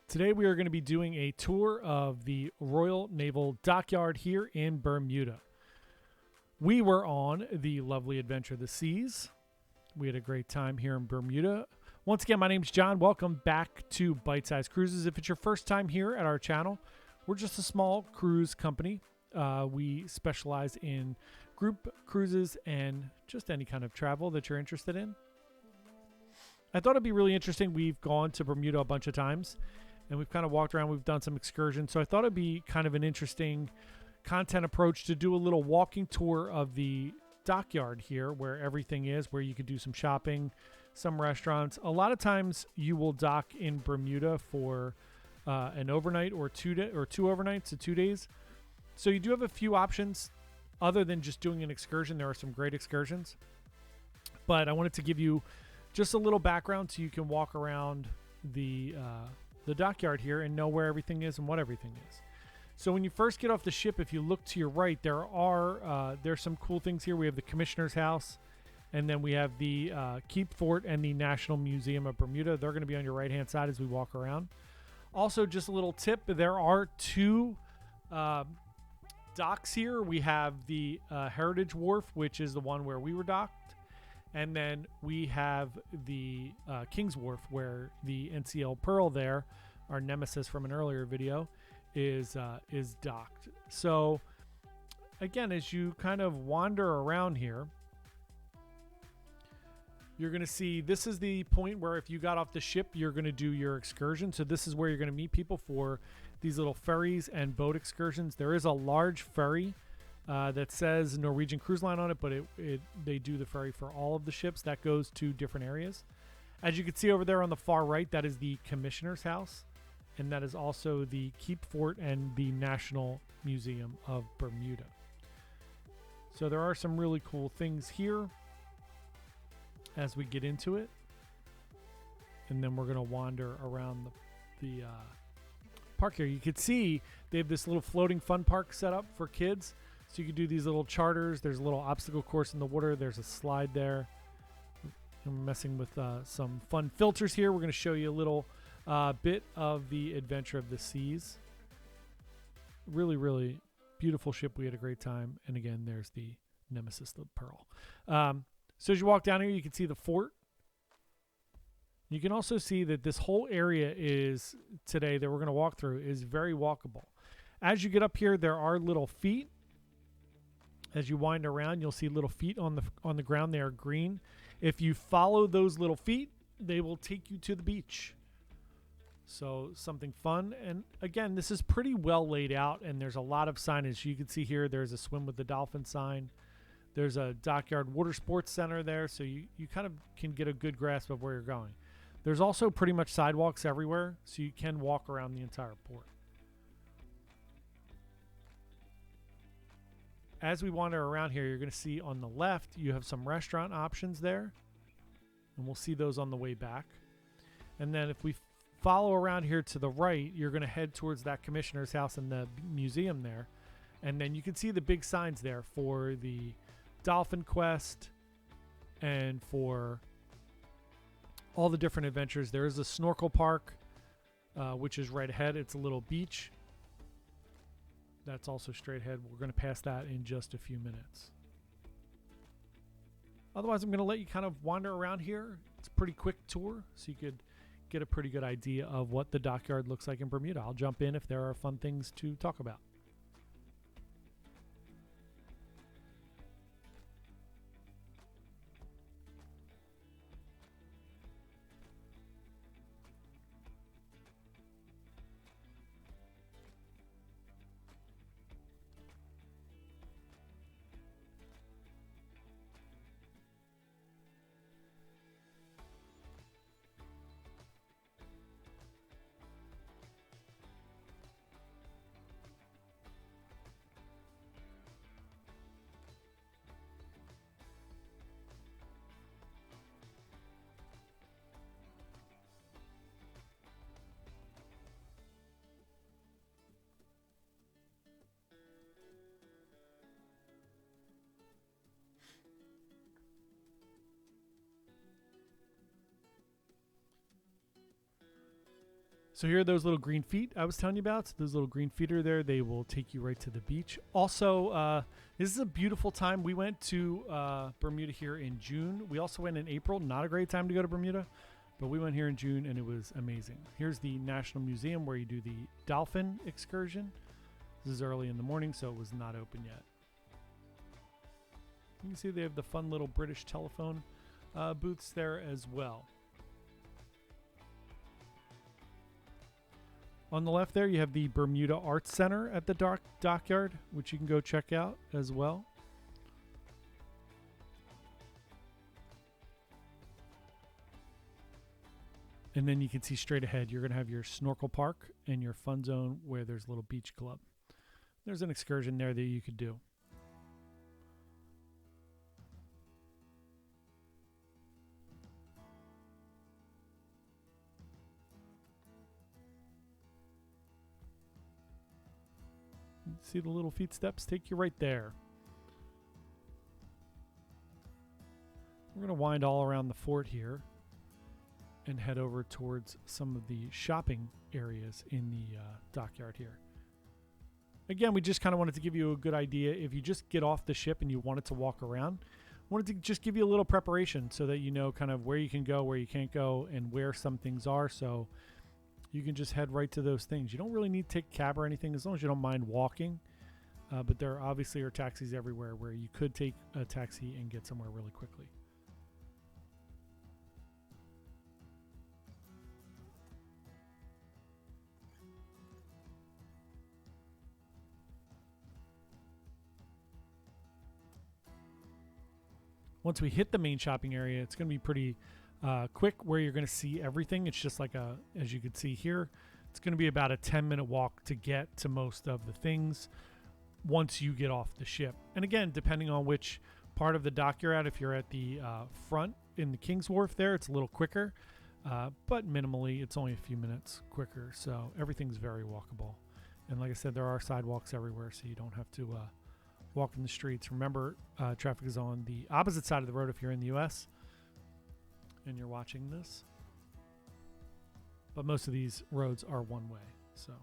Today we are going to be doing a tour of the Royal Naval Dockyard here in Bermuda. We were on the lovely adventure of the seas. We had a great time here in Bermuda. Once again, my name's John. Welcome back to Bite Size Cruises. If it's your first time here at our channel, we're just a small cruise company. We specialize in group cruises and just any kind of travel that you're interested in. I thought it'd be really interesting. We've gone to Bermuda a bunch of times and we've kind of walked around. We've done some excursions. So I thought it'd be kind of an interesting content approach to do a little walking tour of the dockyard here where everything is, where you could do some shopping, some restaurants. A lot of times you will dock in Bermuda for an overnight or two overnights, so 2 days. So you do have a few options other than just doing an excursion. There are some great excursions, but I wanted to give you just a little background so you can walk around the dockyard here and know where everything is and what everything is. So when you first get off the ship, if you look to your right, there's some cool things here. We have the Commissioner's House, and then we have the Keep Fort and the National Museum of Bermuda. They're going to be on your right-hand side as we walk around. Also, just a little tip, there are two docks here. We have the Heritage Wharf, which is the one where we were docked. And then we have the King's Wharf, where the NCL Pearl there, our nemesis from an earlier video, is docked. So again, as you kind of wander around here, you're going to see this is the point where if you got off the ship, you're going to do your excursion. So this is where you're going to meet people for these little ferries and boat excursions. There is a large ferry that says Norwegian Cruise Line on it, but they do the ferry for all of the ships. That goes to different areas. As you can see over there on the far right, that is the Commissioner's House, and that is also the Keep Fort and the National Museum of Bermuda. So there are some really cool things here as we get into it, and then we're going to wander around the park here. You can see they have this little floating fun park set up for kids. So you can do these little charters. There's a little obstacle course in the water. There's a slide there. I'm messing with some fun filters here. We're going to show you a little bit of the adventure of the seas. Really, really beautiful ship. We had a great time. And again, there's the nemesis, the Pearl. So as you walk down here, you can see the fort. You can also see that this whole area is today that we're going to walk through is very walkable. As you get up here, there are little feet. As you wind around, you'll see little feet on the ground. They are green. If you follow those little feet, they will take you to the beach. So something fun. And again, this is pretty well laid out, and there's a lot of signage. You can see here there's a swim with the dolphin sign. There's a Dockyard Water Sports Center there, so you kind of can get a good grasp of where you're going. There's also pretty much sidewalks everywhere, so you can walk around the entire port. As we wander around here, you're going to see on the left, you have some restaurant options there. And we'll see those on the way back. And then if we follow around here to the right, you're going to head towards that Commissioner's House and the museum there. And then you can see the big signs there for the Dolphin Quest and for all the different adventures. There is a Snorkel Park, which is right ahead. It's a little beach. That's also straight ahead. We're going to pass that in just a few minutes. Otherwise, I'm going to let you kind of wander around here. It's a pretty quick tour, so you could get a pretty good idea of what the dockyard looks like in Bermuda. I'll jump in if there are fun things to talk about. So here are those little green feet I was telling you about. So those little green feet are there. They will take you right to the beach. Also, this is a beautiful time. We went to Bermuda here in June. We also went in April. Not a great time to go to Bermuda, but we went here in June and it was amazing. Here's the National Museum where you do the dolphin excursion. This is early in the morning, so it was not open yet. You can see they have the fun little British telephone booths there as well. On the left there, you have the Bermuda Arts Center at the dockyard, which you can go check out as well. And then you can see straight ahead, you're going to have your Snorkel Park and your fun zone where there's a little beach club. There's an excursion there that you could do. See the little feet steps take you right there. We're going to wind all around the fort here and head over towards some of the shopping areas in the dockyard here. Again, we just kind of wanted to give you a good idea. If you just get off the ship and you wanted to walk around, wanted to just give you a little preparation so that you know kind of where you can go, where you can't go, and where some things are. So you can just head right to those things. You don't really need to take a cab or anything as long as you don't mind walking. But there obviously are taxis everywhere where you could take a taxi and get somewhere really quickly. Once we hit the main shopping area, it's going to be pretty quick where you're going to see everything. It's just like as you can see here, it's going to be about a 10-minute walk to get to most of the things once you get off the ship. And again, depending on which part of the dock you're at, if you're at the front in the King's Wharf there, it's a little quicker, but minimally, it's only a few minutes quicker. So everything's very walkable. And like I said, there are sidewalks everywhere, so you don't have to walk in the streets. Remember, traffic is on the opposite side of the road if you're in the U.S. and you're watching this. But most of these roads are one way, so.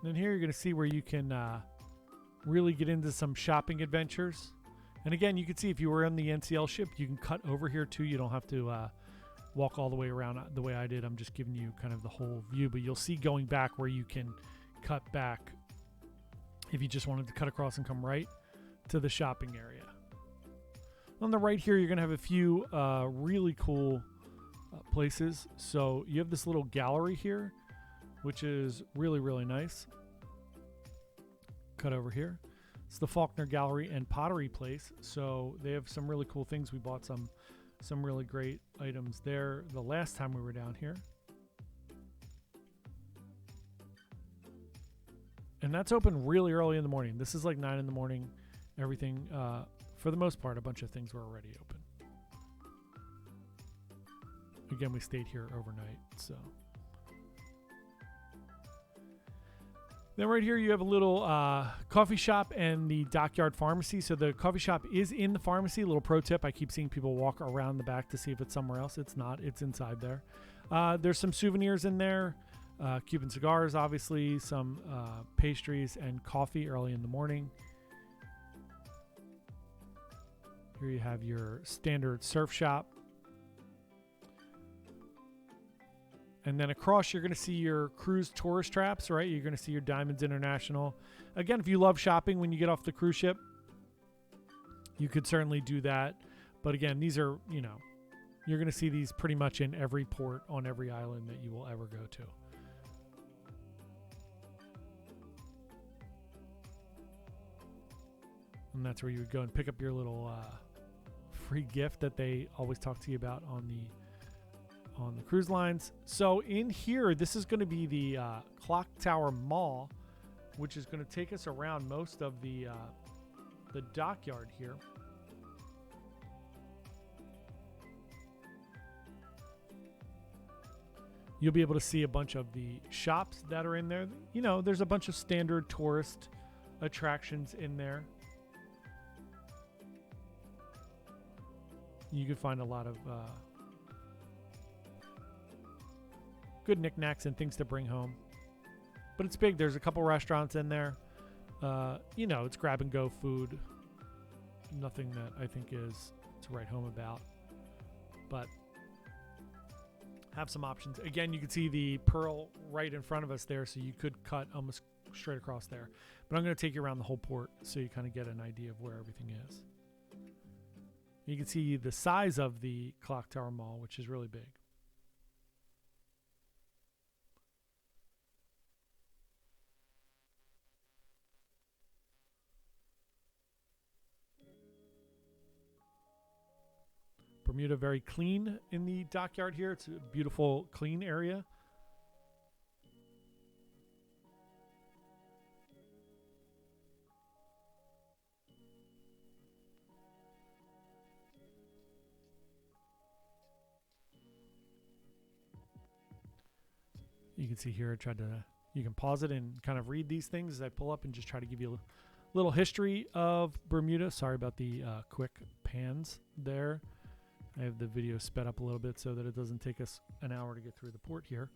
And then here you're going to see where you can really get into some shopping adventures. And again, you can see if you were on the NCL ship, you can cut over here too. You don't have to walk all the way around the way I did. I'm just giving you kind of the whole view. But you'll see going back where you can cut back if you just wanted to cut across and come right to the shopping area. On the right here, you're going to have a few really cool places. So you have this little gallery here, which is really, really nice. Cut over here. It's the Faulkner Gallery and Pottery place. So they have some really cool things. We bought some really great items there the last time we were down here. And that's open really early in the morning. This is like 9 in the morning. Everything, for the most part, a bunch of things were already open. Again, we stayed here overnight, so. Then right here you have a little coffee shop and the Dockyard Pharmacy. So the coffee shop is in the pharmacy. A little pro tip, I keep seeing people walk around the back to see if it's somewhere else. It's not. It's inside there. There's some souvenirs in there. Cuban cigars, obviously. Some pastries and coffee early in the morning. Here you have your standard surf shop. And then across, you're going to see your cruise tourist traps, right? You're going to see your Diamonds International. Again, if you love shopping when you get off the cruise ship, you could certainly do that. But again, these are, you know, you're going to see these pretty much in every port on every island that you will ever go to. And that's where you would go and pick up your little free gift that they always talk to you about on the cruise lines. So in here, this is going to be the Clock Tower Mall, which is going to take us around most of the dockyard here. You'll be able to see a bunch of the shops that are in there. You know, there's a bunch of standard tourist attractions in there. You can find a lot of good knickknacks and things to bring home. But it's big. There's a couple restaurants in there. You know, it's grab and go food. Nothing that I think is to write home about. But have some options. Again, you can see the Pearl right in front of us there, so you could cut almost straight across there. But I'm going to take you around the whole port so you kind of get an idea of where everything is. You can see the size of the Clock Tower Mall, which is really big. Bermuda, very clean in the dockyard here. It's a beautiful, clean area. You can see here, I tried to, you can pause it and kind of read these things as I pull up and just try to give you a little history of Bermuda. Sorry about the quick pans there. I have the video sped up a little bit so that it doesn't take us an hour to get through the port here.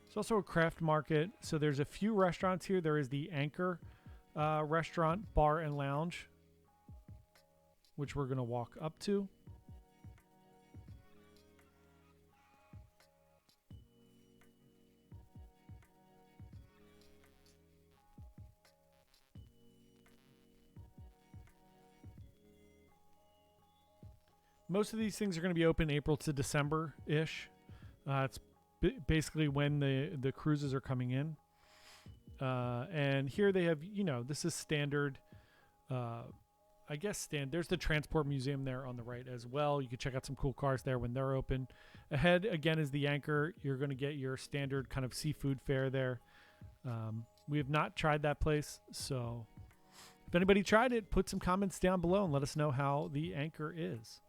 It's also a craft market. So there's a few restaurants here. There is the Anchor restaurant, bar, and lounge, which we're going to walk up to. Most of these things are going to be open April to December-ish. It's basically when the cruises are coming in. And here they have, you know, this is standard, I guess there's the Transport Museum there on the right as well. You can check out some cool cars there when they're open. Ahead, again, is the Anchor. You're going to get your standard kind of seafood fare there. We have not tried that place, so if anybody tried it, put some comments down below and let us know how the Anchor is.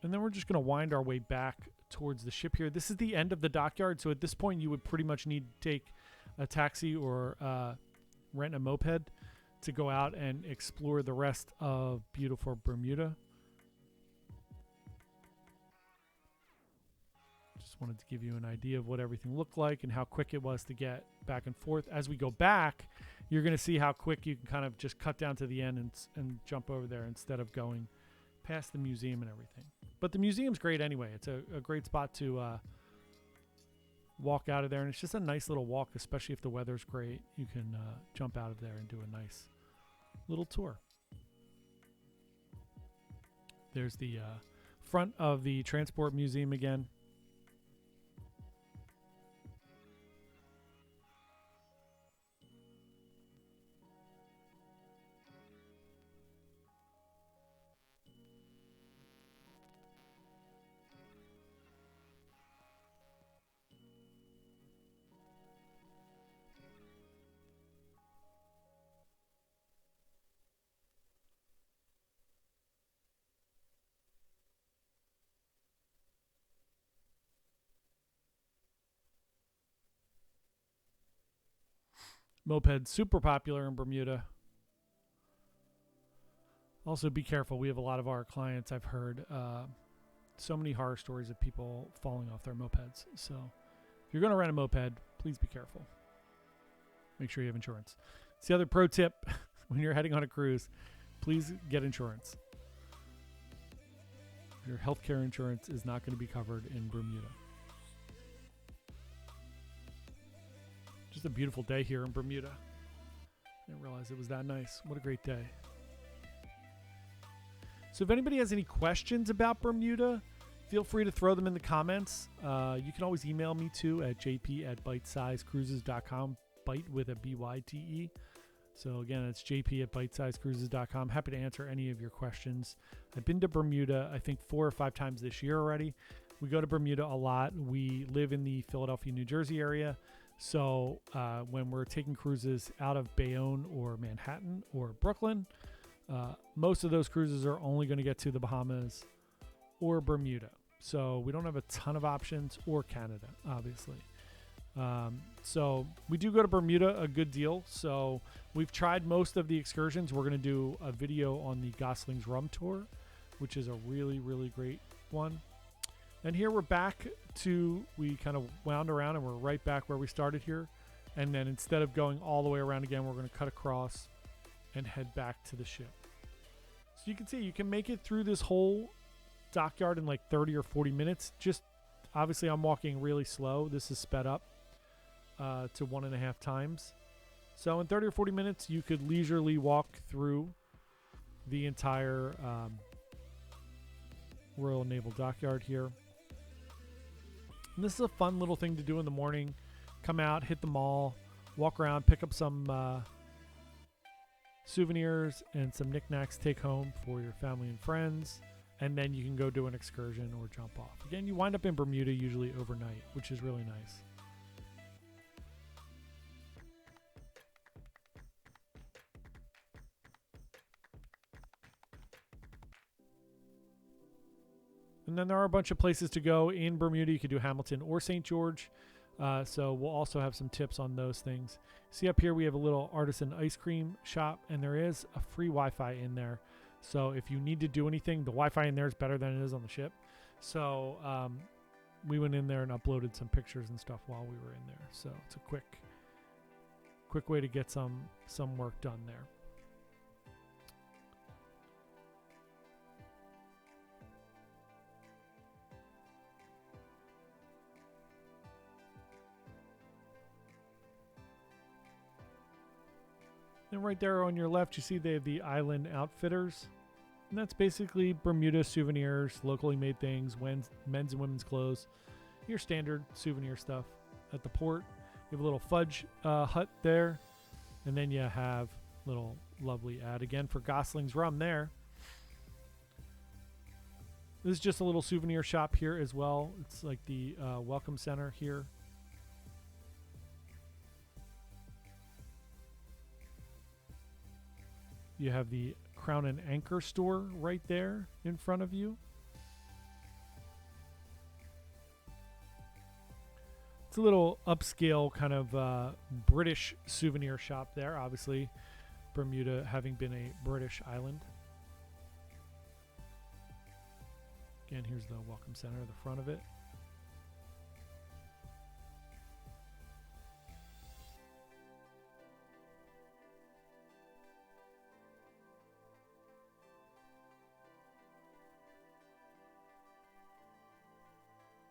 And then we're just going to wind our way back towards the ship here. This is the end of the dockyard, so at this point you would pretty much need to take a taxi or rent a moped to go out and explore the rest of beautiful Bermuda. Just wanted to give you an idea of what everything looked like and how quick it was to get back and forth. As we go back, you're going to see how quick you can kind of just cut down to the end and jump over there instead of going past the museum and everything. But the museum's great anyway. It's a great spot to walk out of there, and it's just a nice little walk, especially if the weather's great. You can jump out of there and do a nice little tour. There's the front of the Transport Museum again. Mopeds, super popular in Bermuda. Also, be careful. We have a lot of our clients, I've heard so many horror stories of people falling off their mopeds. So if you're going to rent a moped, please be careful. Make sure you have insurance. It's the other pro tip when you're heading on a cruise. Please get insurance. Your healthcare insurance is not going to be covered in Bermuda. Just a beautiful day here in Bermuda. I didn't realize it was that nice. What a great day. So if anybody has any questions about Bermuda, feel free to throw them in the comments. You can always email me too at jp@bitesizecruises.com. Bite with a B-Y-T-E. So again, it's jp@bitesizecruises.com. Happy to answer any of your questions. I've been to Bermuda, I think 4 or 5 times this year already. We go to Bermuda a lot. We live in the Philadelphia, New Jersey area. So when we're taking cruises out of Bayonne or Manhattan or Brooklyn, most of those cruises are only going to get to the Bahamas or Bermuda. So we don't have a ton of options, or Canada, obviously. So we do go to Bermuda a good deal. So we've tried most of the excursions. We're going to do a video on the Goslings Rum Tour, which is a really, really great one. And here we're back to, we kind of wound around and we're right back where we started here. And then instead of going all the way around again, we're going to cut across and head back to the ship. So you can see you can make it through this whole dockyard in like 30 or 40 minutes. Just obviously I'm walking really slow. This is sped up to 1.5 times. So in 30 or 40 minutes, you could leisurely walk through the entire Royal Naval Dockyard here. And this is a fun little thing to do in the morning. Come out, hit the mall, walk around, pick up some souvenirs and some knickknacks, take home for your family and friends, and then you can go do an excursion or jump off. Again, you wind up in Bermuda usually overnight, which is really nice. And then there are a bunch of places to go in Bermuda. You could do Hamilton or St. George. So we'll also have some tips on those things. See up here, we have a little artisan ice cream shop, and there is a free Wi-Fi in there. So if you need to do anything, the Wi-Fi in there is better than it is on the ship. So we went in there and uploaded some pictures and stuff while we were in there. So it's a quick way to get some work done there. And right there on your left, you see they have the Island Outfitters. And that's basically Bermuda souvenirs, locally made things, men's and women's clothes, your standard souvenir stuff. At the port, you have a little fudge hut there. And then you have little lovely ad again for Goslings Rum there. This is just a little souvenir shop here as well. It's like the welcome center here. You have the Crown and Anchor store right there in front of you. It's a little upscale kind of British souvenir shop there. Obviously, Bermuda having been a British island. Again, here's the welcome center, the front of it.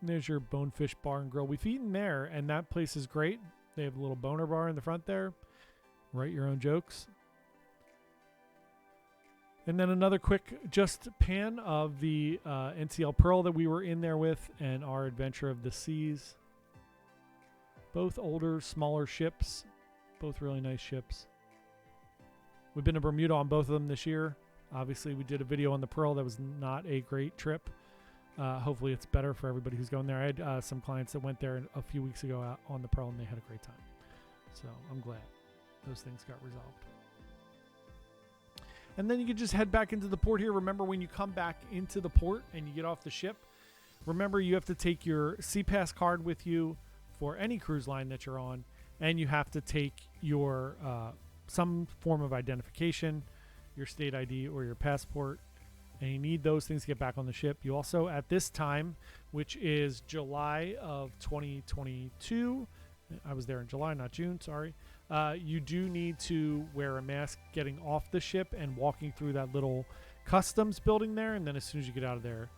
There's your Bonefish Bar and Grill. We've eaten there, and that place is great. They have a little boner bar in the front there. Write your own jokes. And then another quick just pan of the NCL Pearl that we were in there with and our Adventure of the Seas. Both older, smaller ships. Both really nice ships. We've been to Bermuda on both of them this year. Obviously, we did a video on the Pearl that was not a great trip. Hopefully it's better for everybody who's going there. I had some clients that went there a few weeks ago out on the Pearl, and they had a great time. So I'm glad those things got resolved. And then you can just head back into the port here. Remember, when you come back into the port and you get off the ship, remember you have to take your SeaPass card with you for any cruise line that you're on, and you have to take your some form of identification, your state ID or your passport. And you need those things to get back on the ship. You also, at this time, which is July of 2022, I was there in July, not June, sorry. You do need to wear a mask getting off the ship and walking through that little customs building there. And then as soon as you get out of there,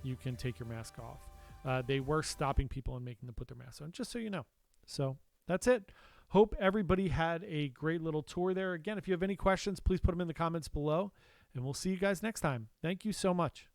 you can take your mask off. They were stopping people and making them put their masks on, just so you know. So that's it. Hope everybody had a great little tour there. Again, if you have any questions, please put them in the comments below. And we'll see you guys next time. Thank you so much.